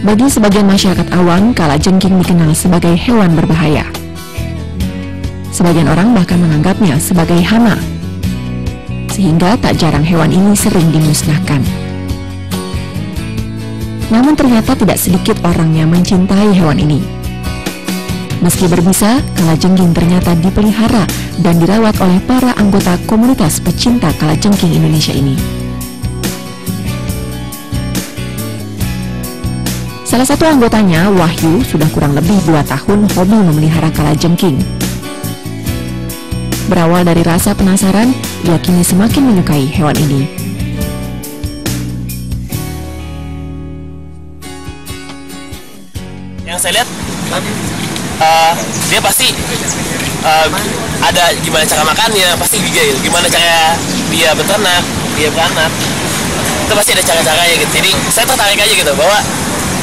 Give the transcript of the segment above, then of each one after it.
Bagi sebagian masyarakat awam, kalajengking dikenal sebagai hewan berbahaya. Sebagian orang bahkan menganggapnya sebagai hama, sehingga tak jarang hewan ini sering dimusnahkan. Namun ternyata tidak sedikit orang yang mencintai hewan ini. Meski berbisa, kalajengking ternyata dipelihara dan dirawat oleh para anggota komunitas pecinta kalajengking Indonesia ini. Salah satu anggotanya, Wahyu, sudah kurang lebih 2 tahun hobi memelihara kalajengking. Berawal dari rasa penasaran, ia kini semakin menyukai hewan ini. Yang saya lihat, dia pasti ada gimana cara makannya, pasti gigil. Gimana cara dia beternak, dia beranak, itu pasti ada cara-caranya gitu. Jadi saya tertarik aja gitu bahwa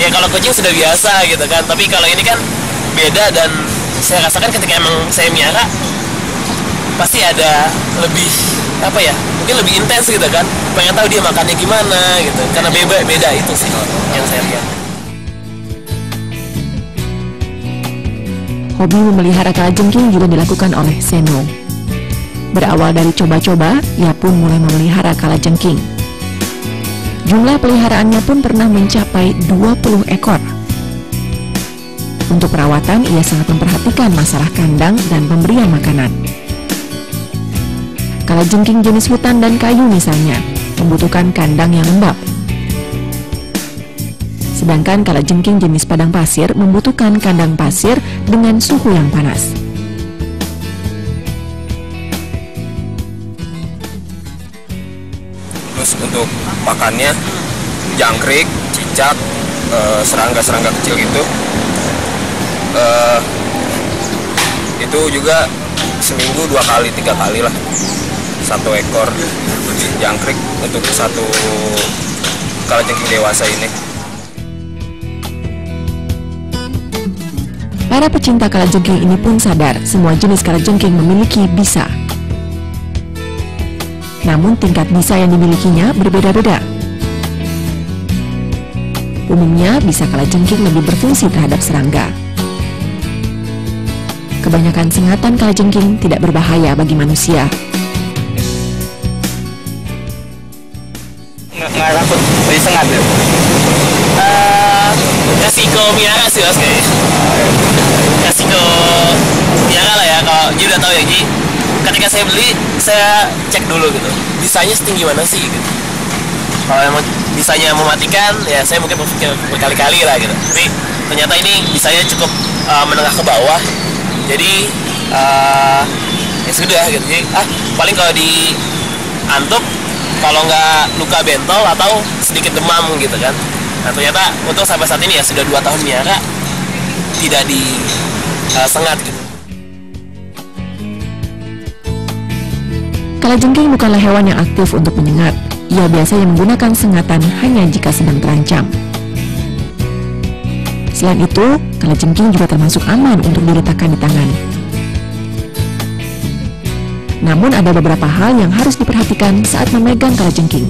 ya kalau kucing sudah biasa gitu kan, tapi kalau ini kan beda, dan saya rasakan ketika emang saya miara pasti ada lebih apa ya, mungkin lebih intens gitu kan, pengen tahu dia makannya gimana gitu, karena beda itu sih yang saya lihat. Hobi memelihara kalajengking juga dilakukan oleh Seno. Berawal dari coba-coba, ia pun mulai memelihara kalajengking. Jumlah peliharaannya pun pernah mencapai 20 ekor. Untuk perawatan, ia sangat memperhatikan masalah kandang dan pemberian makanan. Kalajengking jenis hutan dan kayu misalnya, membutuhkan kandang yang lembab. Sedangkan kalajengking jenis padang pasir membutuhkan kandang pasir dengan suhu yang panas. Terus untuk pakannya jangkrik, cicak, serangga-serangga kecil gitu. Itu juga seminggu 2 kali, 3 kali lah. 1 ekor jangkrik untuk 1 kalajengking dewasa ini. Para pecinta kalajengking ini pun sadar semua jenis kalajengking memiliki bisa. Namun tingkat bisa yang dimilikinya berbeda-beda. Umumnya bisa kalajengking lebih berfungsi terhadap serangga. Kebanyakan sengatan kalajengking tidak berbahaya bagi manusia. Nggak takut disengat ya? Resiko miara sih mas kayaknya. Resiko miara lah ya, kalau Ji udah tahu ya Ji. Ketika saya beli, saya cek dulu gitu, bisanya setinggi mana sih gitu. Kalau emang bisanya mematikan, ya saya mungkin berpikir berkali-kali lah gitu. Tapi ternyata ini bisanya cukup menengah ke bawah. Jadi ya sudah gitu. Jadi paling kalau di antuk, kalau nggak luka bentol atau sedikit demam gitu kan. Nah ternyata untuk sampai saat ini ya sudah 2 tahun miara tidak disengat gitu. Kalajengking bukanlah hewan yang aktif untuk menyengat. Ia biasanya menggunakan sengatan hanya jika sedang terancam. Selain itu, kalajengking juga termasuk aman untuk diletakkan di tangan. Namun ada beberapa hal yang harus diperhatikan saat memegang kalajengking.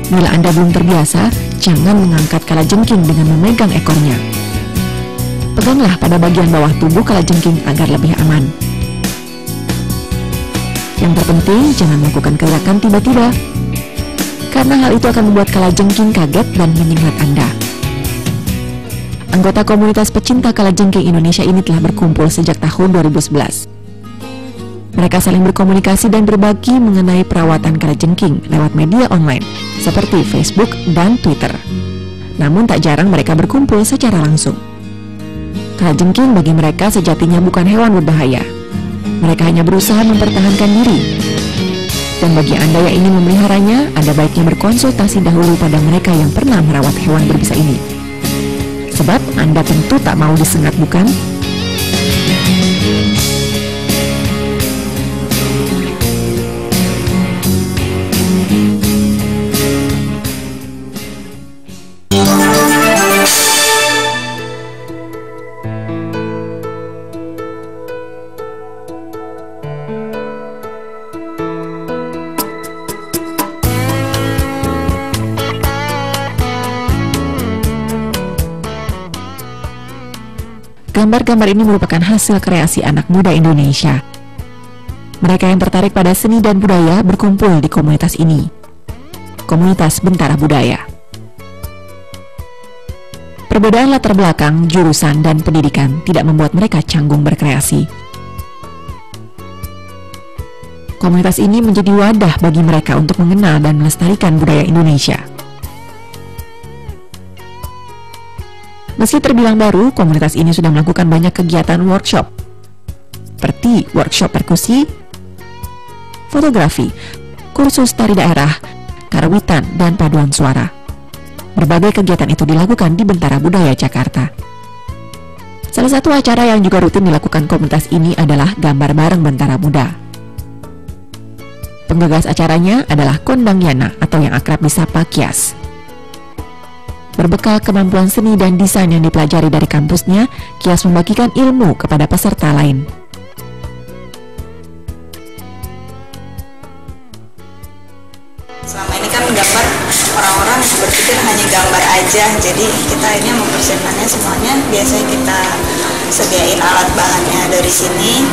Bila Anda belum terbiasa, jangan mengangkat kalajengking dengan memegang ekornya. Peganglah pada bagian bawah tubuh kalajengking agar lebih aman. Yang terpenting, jangan melakukan gerakan tiba-tiba, karena hal itu akan membuat kalajengking kaget dan menyengat Anda. Anggota komunitas pecinta kalajengking Indonesia ini telah berkumpul sejak tahun 2011. Mereka saling berkomunikasi dan berbagi mengenai perawatan kalajengking lewat media online, seperti Facebook dan Twitter. Namun tak jarang mereka berkumpul secara langsung. Kalajengking bagi mereka sejatinya bukan hewan berbahaya. Mereka hanya berusaha mempertahankan diri. Dan bagi Anda yang ingin memeliharanya, Anda baiknya berkonsultasi dahulu pada mereka yang pernah merawat hewan berbisa ini. Sebab Anda tentu tak mau disengat, bukan? Gambar-gambar ini merupakan hasil kreasi anak muda Indonesia. Mereka yang tertarik pada seni dan budaya berkumpul di komunitas ini, Komunitas Bentara Budaya. Perbedaan latar belakang, jurusan, dan pendidikan tidak membuat mereka canggung berkreasi. Komunitas ini menjadi wadah bagi mereka untuk mengenal dan melestarikan budaya Indonesia. Meski terbilang baru, komunitas ini sudah melakukan banyak kegiatan workshop, seperti workshop perkusi, fotografi, kursus tari daerah, karawitan, dan paduan suara. Berbagai kegiatan itu dilakukan di Bentara Budaya Jakarta. Salah satu acara yang juga rutin dilakukan komunitas ini adalah Gambar Bareng Bentara Muda. Penggagas acaranya adalah Kondang Yana atau yang akrab disapa Kias. Berbekal kemampuan seni dan desain yang dipelajari dari kampusnya, Kias membagikan ilmu kepada peserta lain. Selama ini kan gambar, orang-orang berpikir hanya gambar aja, jadi kita ini mempersiapkannya semuanya. Biasanya kita sediain alat bahannya dari sini,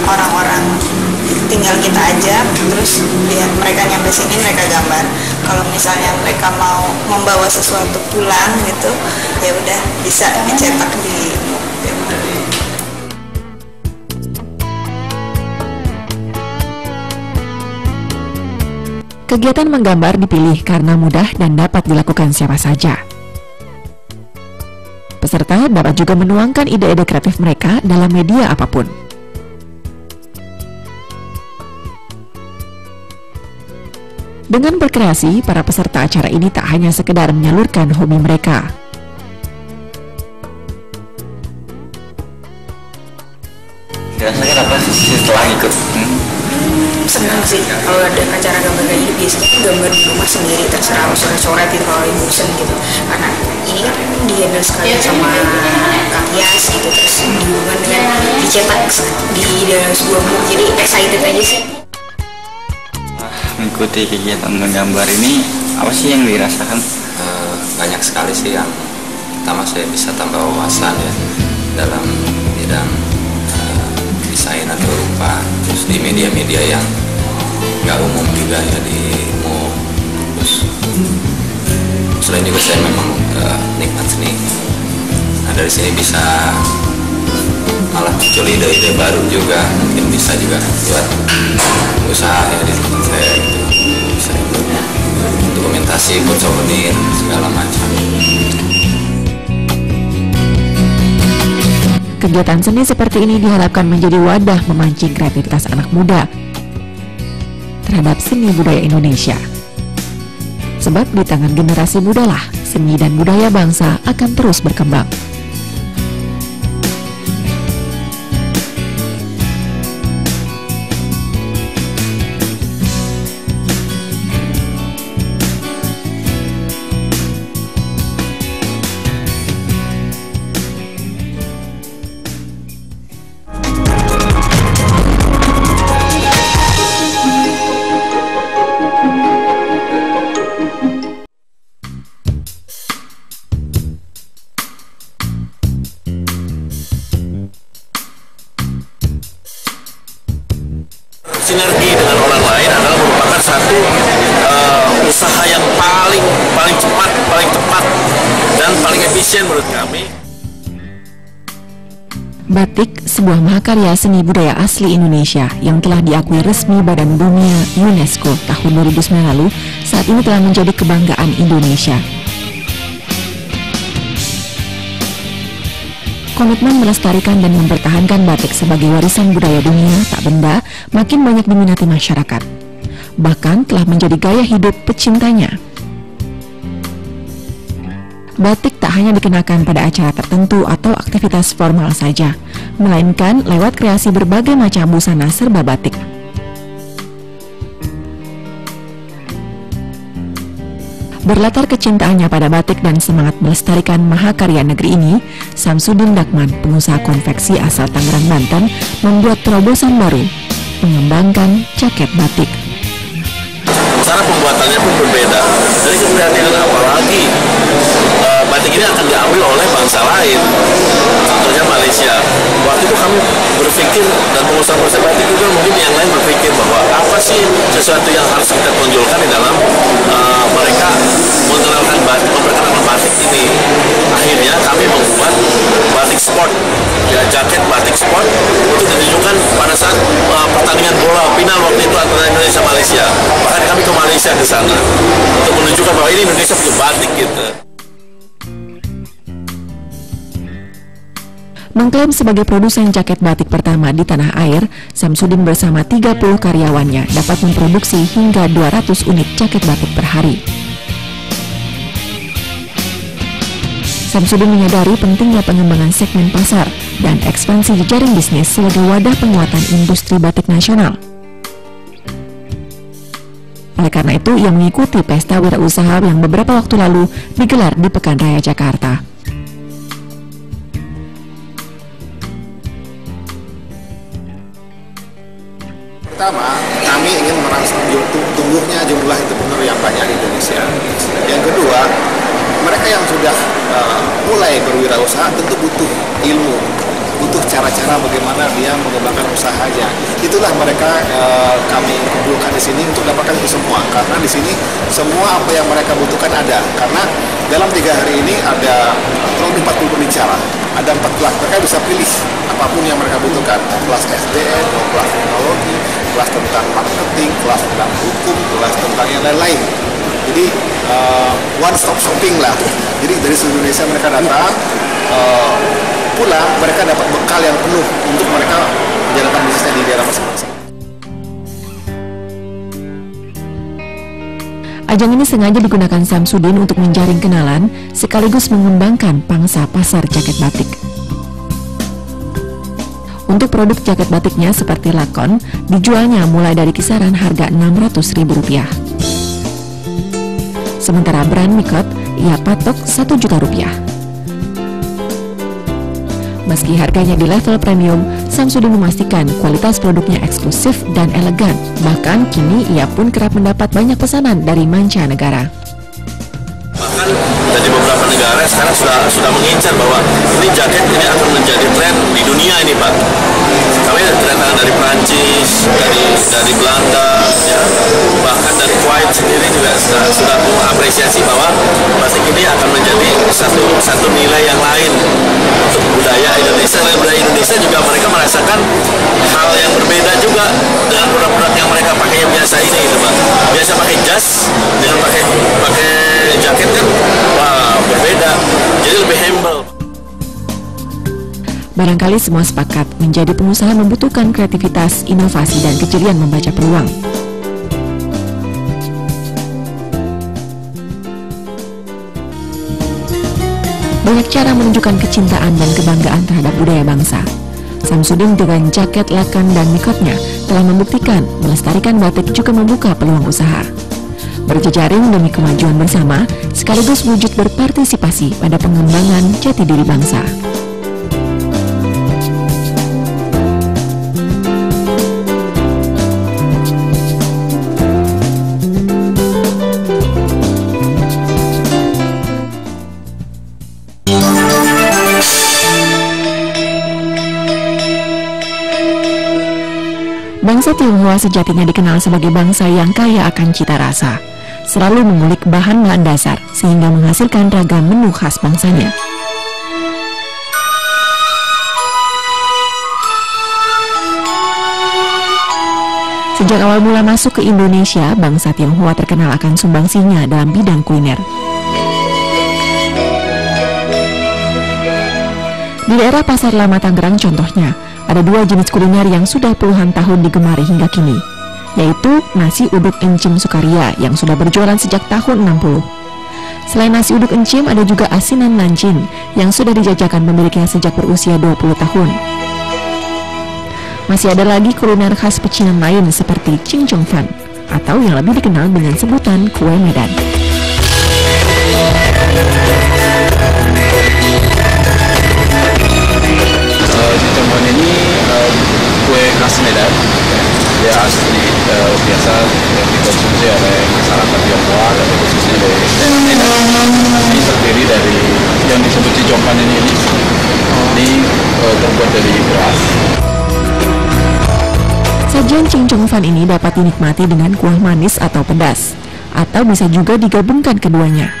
orang-orang tinggal kita ajak, terus biar mereka nyampe sini mereka gambar. Kalau misalnya mereka mau membawa sesuatu pulang gitu, ya udah bisa dicetak di Kegiatan menggambar dipilih karena mudah dan dapat dilakukan siapa saja. Peserta dapat juga menuangkan ide-ide kreatif mereka dalam media apapun. Dengan berkreasi, para peserta acara ini tak hanya sekedar menyalurkan hobi mereka. Dirasakan apa sih setelah ikut? senang sih kalau ada acara gambar kayak gini. Biasanya gambar di rumah sendiri terserah coret-coret gitu kalau lagi bosen gitu, karena ini kan di-handle sekali sama Kak Yas gitu, terus dihubungkan dengan dicetak di dalam sebuah buku, jadi excited aja sih. Mengikuti kegiatan menggambar ini, apa sih yang dirasakan? Banyak sekali sih. Yang pertama saya bisa tambah wawasan ya dalam bidang desain atau rupa, terus di media-media yang nggak umum juga ya, di MOOC. Terus selain juga saya memang nikmat seni. Nah dari sini bisa malah muncul ide-ide baru juga, mungkin bisa juga buat usaha ya di tempat saya gitu. Bisa ikut dokumentasi, ikut souvenir segala macam. Kegiatan seni seperti ini diharapkan menjadi wadah memancing kreativitas anak muda terhadap seni budaya Indonesia. Sebab di tangan generasi muda lah seni dan budaya bangsa akan terus berkembang. Sinergi dengan orang lain adalah merupakan satu usaha yang paling cepat, paling tepat, dan paling efisien menurut kami. Batik, sebuah mahakarya seni budaya asli Indonesia yang telah diakui resmi Badan Dunia UNESCO tahun 2009 lalu, saat ini telah menjadi kebanggaan Indonesia. Komitmen melestarikan dan mempertahankan batik sebagai warisan budaya dunia tak benda makin banyak diminati masyarakat. Bahkan telah menjadi gaya hidup pecintanya. Batik tak hanya dikenakan pada acara tertentu atau aktivitas formal saja, melainkan lewat kreasi berbagai macam busana serba batik. Berlatar kecintaannya pada batik dan semangat melestarikan mahakarya negeri ini, Samsudin Dakman, pengusaha konveksi asal Tangerang, Banten, membuat terobosan baru, mengembangkan jaket batik. Cara pembuatannya pun berbeda. Jadi keprihatinan apalagi batik ini akan diambil oleh bangsa lain, contohnya Malaysia. berpikir, dan pengusaha-pengusaha batik juga mungkin yang lain berpikir bahwa apa sih sesuatu yang harus kita tonjolkan di dalam mereka memperkenalkan batik ini. Akhirnya kami membuat batik sport, ya, jaket batik sport untuk ditunjukkan pada saat pertandingan bola final waktu itu antara Indonesia Malaysia. Bahkan kami ke Malaysia ke sana untuk menunjukkan bahwa ini Indonesia punya batik gitu. Mengklaim sebagai produsen jaket batik pertama di tanah air, Samsudin bersama 30 karyawannya dapat memproduksi hingga 200 unit jaket batik per hari. Samsudin menyadari pentingnya pengembangan segmen pasar dan ekspansi jejaring bisnis sebagai wadah penguatan industri batik nasional. Oleh karena itu, ia mengikuti pesta wirausaha yang beberapa waktu lalu digelar di Pekan Raya Jakarta. Pertama, kami ingin merangsang tumbuhnya jumlah entrepreneur yang banyak di Indonesia. Yang kedua, mereka yang sudah mulai berwirausaha tentu butuh ilmu, butuh cara-cara bagaimana dia mengembangkan usahanya. Itulah mereka kami kumpulkan di sini untuk dapatkan itu semua. Karena di sini semua apa yang mereka butuhkan ada. Karena dalam 3 hari ini ada kurang lebih 40 pembicara. Ada 4 kelas, mereka bisa pilih apapun yang mereka butuhkan. Kelas SDM, kelas teknologi, kelas tentang marketing, kelas tentang hukum, kelas tentang yang lain-lain. Jadi one stop shopping lah. Jadi dari seluruh Indonesia mereka datang, pula mereka dapat bekal yang penuh untuk mereka menjalankan bisnisnya di daerah masing-masing. Ajang ini sengaja digunakan Samsudin untuk menjaring kenalan sekaligus mengembangkan pangsa pasar jaket batik. Untuk produk jaket batiknya seperti lakon, dijualnya mulai dari kisaran harga Rp600.000. Sementara brand Mikot, ia patok Rp1.000.000. Meski harganya di level premium, Samsudin memastikan kualitas produknya eksklusif dan elegan. Bahkan kini ia pun kerap mendapat banyak pesanan dari mancanegara. Bahkan dari beberapa negara sekarang sudah mengincar bahwa ini jaket ini akan menjadi tren di dunia ini, Pak. Kami kedatangan dari Prancis, dari Belanda, ya, bahkan dari Kuwait sendiri juga sudah mengapresiasi bahwa batik ini akan menjadi satu nilai yang lain untuk budaya Indonesia. Selain budaya Indonesia juga mereka merasakan hal yang berbeda juga dengan produk-produk yang mereka pakai yang biasa ini, gitu, Pak. Biasa pakai jas dengan pakai jaket kan, wah, berbeda, jadi lebih humble. Barangkali semua sepakat menjadi pengusaha membutuhkan kreativitas, inovasi, dan kejelian membaca peluang. Banyak cara menunjukkan kecintaan dan kebanggaan terhadap budaya bangsa. Samsudin dengan jaket, lakan, dan mikotnya telah membuktikan melestarikan batik juga membuka peluang usaha. Berjejaring demi kemajuan bersama, sekaligus wujud berpartisipasi pada pengembangan jati diri bangsa. Bangsa Tionghoa sejatinya dikenal sebagai bangsa yang kaya akan cita rasa, selalu mengulik bahan-bahan dasar sehingga menghasilkan ragam menu khas bangsanya. Sejak awal mula masuk ke Indonesia, bangsa Tionghoa terkenal akan sumbangsinya dalam bidang kuliner. Di daerah Pasar Lama Tangerang contohnya, ada 2 jenis kuliner yang sudah puluhan tahun digemari hingga kini, yaitu nasi uduk encim Sukaria yang sudah berjualan sejak tahun 60. Selain nasi uduk encim, ada juga asinan lancin yang sudah dijajakan pemiliknya sejak berusia 20 tahun. Masih ada lagi kuliner khas pecinan lain seperti cincong fan, atau yang lebih dikenal dengan sebutan kue Medan. Cincong ini kue khas Medan. Dia asli biasa dikonsumsi oleh masyarakat Tionghoa dan khususnya dari Medan. Ini terdiri dari yang disebut cincong ini terbuat dari beras. Sajian cincong fan ini dapat dinikmati dengan kuah manis atau pedas, atau bisa juga digabungkan keduanya.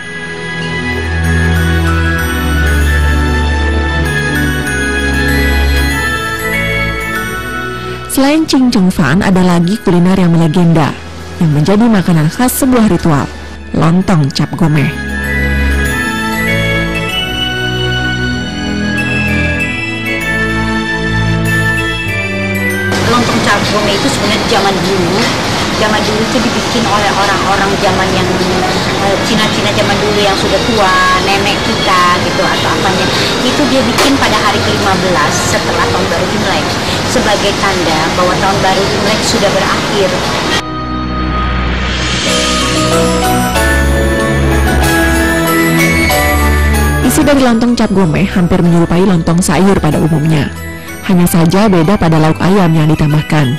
Selain cincong fan, ada lagi kuliner yang melegenda, yang menjadi makanan khas sebuah ritual, lontong cap gomeh. Lontong cap gomeh itu sebenarnya zaman dulu itu dibikin oleh orang-orang zaman yang Cina-Cina zaman dulu yang sudah tua, nenek kita gitu atau apanya. Itu dia bikin pada hari ke-15 setelah tahun baru Imlek, sebagai tanda bahwa tahun baru Imlek sudah berakhir. Isi dari lontong cap gomeh hampir menyerupai lontong sayur pada umumnya. Hanya saja beda pada lauk ayam yang ditambahkan.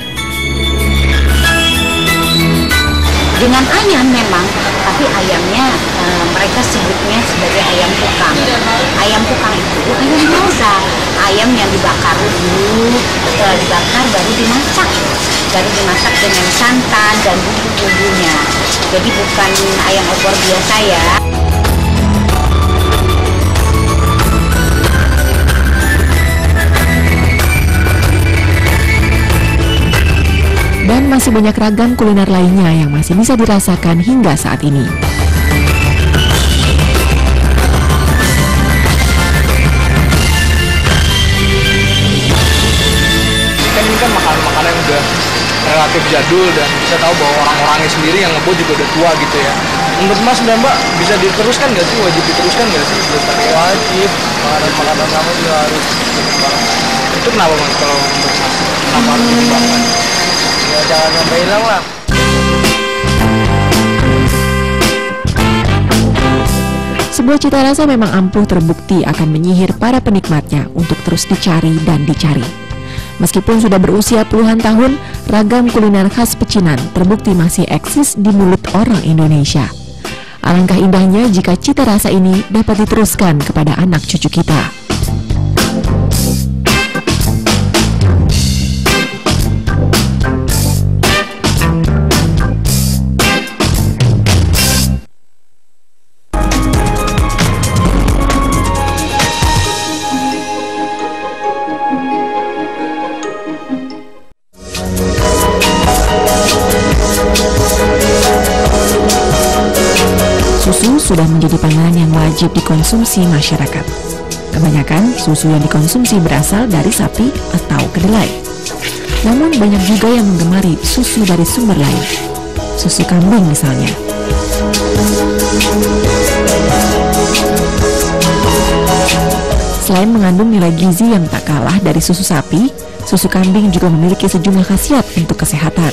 Dengan ayam memang, tapi ayamnya mereka sebutnya sebagai ayam kukang. Ayam kukang itu ayam biasa, ayam yang dibakar dulu, setelah dibakar baru dimasak dengan santan dan bumbu-bumbunya. Jadi bukan ayam opor biasa ya. Dan masih banyak ragam kuliner lainnya yang masih bisa dirasakan hingga saat ini. Ini kan makanan yang udah relatif jadul dan bisa tahu bahwa orang-orangnya sendiri yang ngebuat juga udah tua gitu ya. Menurut Mas dan Mbak, bisa diteruskan nggak sih? Wajib diteruskan nggak sih? Wajib. Makanan lama juga harus dikembangkan. Itu kenapa Mas kalau menurut Mas? Kenapa harus dikembangkan? Ya jangan sampai hilang lah. Sebuah cita rasa memang ampuh terbukti akan menyihir para penikmatnya untuk terus dicari dan dicari. Meskipun sudah berusia puluhan tahun, ragam kuliner khas pecinan terbukti masih eksis di mulut orang Indonesia. Alangkah indahnya jika cita rasa ini dapat diteruskan kepada anak cucu kita. Susu sudah menjadi panganan yang wajib dikonsumsi masyarakat. Kebanyakan susu yang dikonsumsi berasal dari sapi atau kedelai. Namun banyak juga yang menggemari susu dari sumber lain, susu kambing misalnya. Selain mengandung nilai gizi yang tak kalah dari susu sapi, susu kambing juga memiliki sejumlah khasiat untuk kesehatan.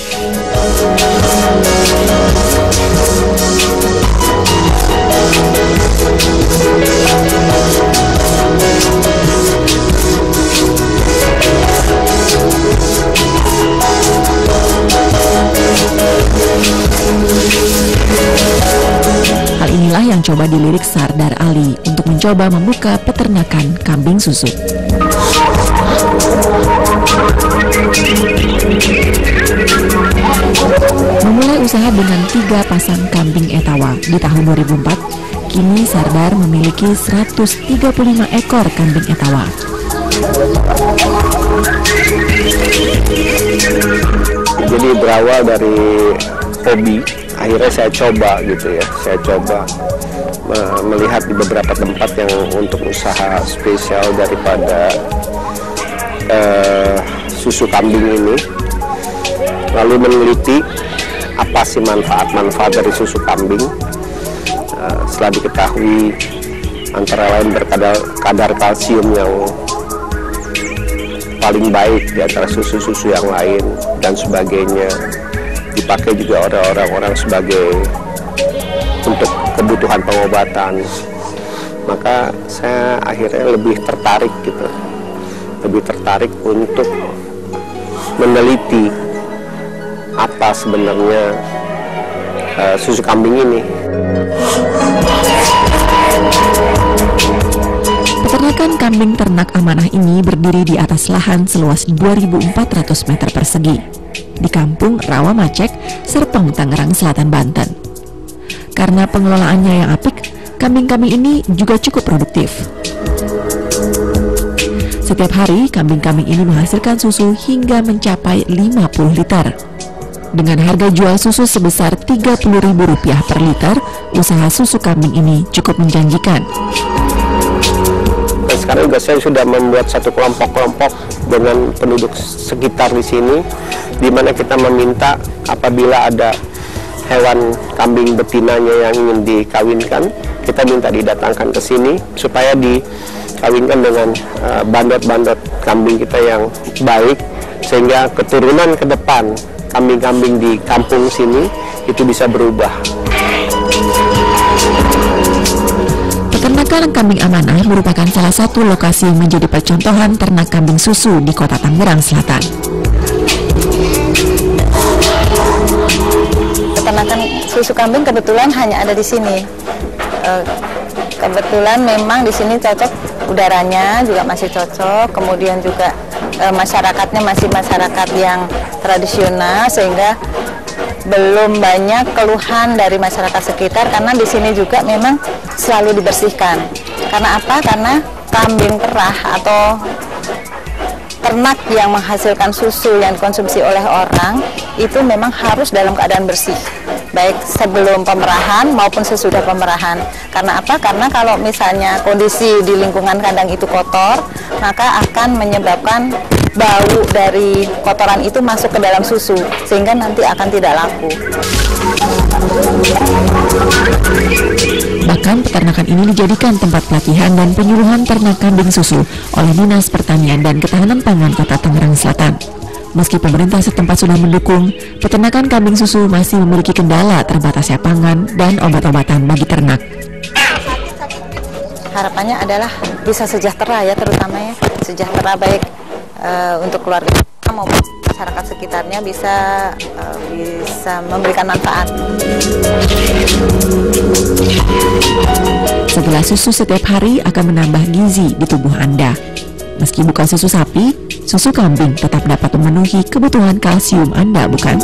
Hal inilah yang coba dilirik Sardar Ali untuk mencoba membuka peternakan kambing susu. Memulai usaha dengan 3 pasang kambing etawa di tahun 2004, kini Sardar memiliki 135 ekor kambing etawa. Jadi berawal dari hobi, akhirnya saya coba gitu ya, melihat di beberapa tempat yang untuk usaha spesial daripada susu kambing ini, lalu meneliti apa sih manfaat dari susu kambing. Setelah diketahui antara lain berkadar kalsium yang paling baik di antara susu-susu yang lain dan sebagainya, dipakai juga oleh orang-orang sebagai untuk kebutuhan pengobatan, maka saya akhirnya lebih tertarik untuk meneliti apa sebenarnya susu kambing ini. Peternakan kambing ternak amanah ini berdiri di atas lahan seluas 2.400 meter persegi di Kampung Rawamacek, Serpong, Tangerang Selatan, Banten. Karena pengelolaannya yang apik, kambing-kambing ini juga cukup produktif. Setiap hari, kambing-kambing ini menghasilkan susu hingga mencapai 50 liter. Dengan harga jual susu sebesar Rp30.000 per liter, usaha susu kambing ini cukup menjanjikan. Dan sekarang juga saya sudah membuat satu kelompok-kelompok dengan penduduk sekitar di sini, di mana kita meminta apabila ada hewan kambing betinanya yang ingin dikawinkan, kita minta didatangkan ke sini supaya dikawinkan dengan bandot-bandot kambing kita yang baik, sehingga keturunan ke depan kambing-kambing di kampung sini itu bisa berubah. Peternakan kambing amanah merupakan salah satu lokasi yang menjadi percontohan ternak kambing susu di Kota Tangerang Selatan. Peternakan susu kambing kebetulan hanya ada di sini. Kebetulan memang di sini cocok, udaranya juga masih cocok, kemudian juga masyarakatnya masih masyarakat yang tradisional, sehingga belum banyak keluhan dari masyarakat sekitar, karena di sini juga memang selalu dibersihkan. Karena apa? Karena kambing perah atau ternak yang menghasilkan susu yang dikonsumsi oleh orang itu memang harus dalam keadaan bersih, baik sebelum pemerahan maupun sesudah pemerahan. Karena apa? Karena kalau misalnya kondisi di lingkungan kandang itu kotor, maka akan menyebabkan bau dari kotoran itu masuk ke dalam susu, sehingga nanti akan tidak laku. Bahkan peternakan ini dijadikan tempat pelatihan dan penyuluhan ternak kambing susu oleh Dinas Pertanian dan Ketahanan Pangan Kota Tangerang Selatan. Meski pemerintah setempat sudah mendukung, peternakan kambing susu masih memiliki kendala terbatasnya pangan dan obat-obatan bagi ternak. Harapannya adalah bisa sejahtera ya, terutama ya sejahtera baik untuk keluarga maupun masyarakat sekitarnya, bisa memberikan manfaat. Segelas susu setiap hari akan menambah gizi di tubuh Anda. Meski bukan susu sapi, susu kambing tetap dapat memenuhi kebutuhan kalsium Anda, bukan?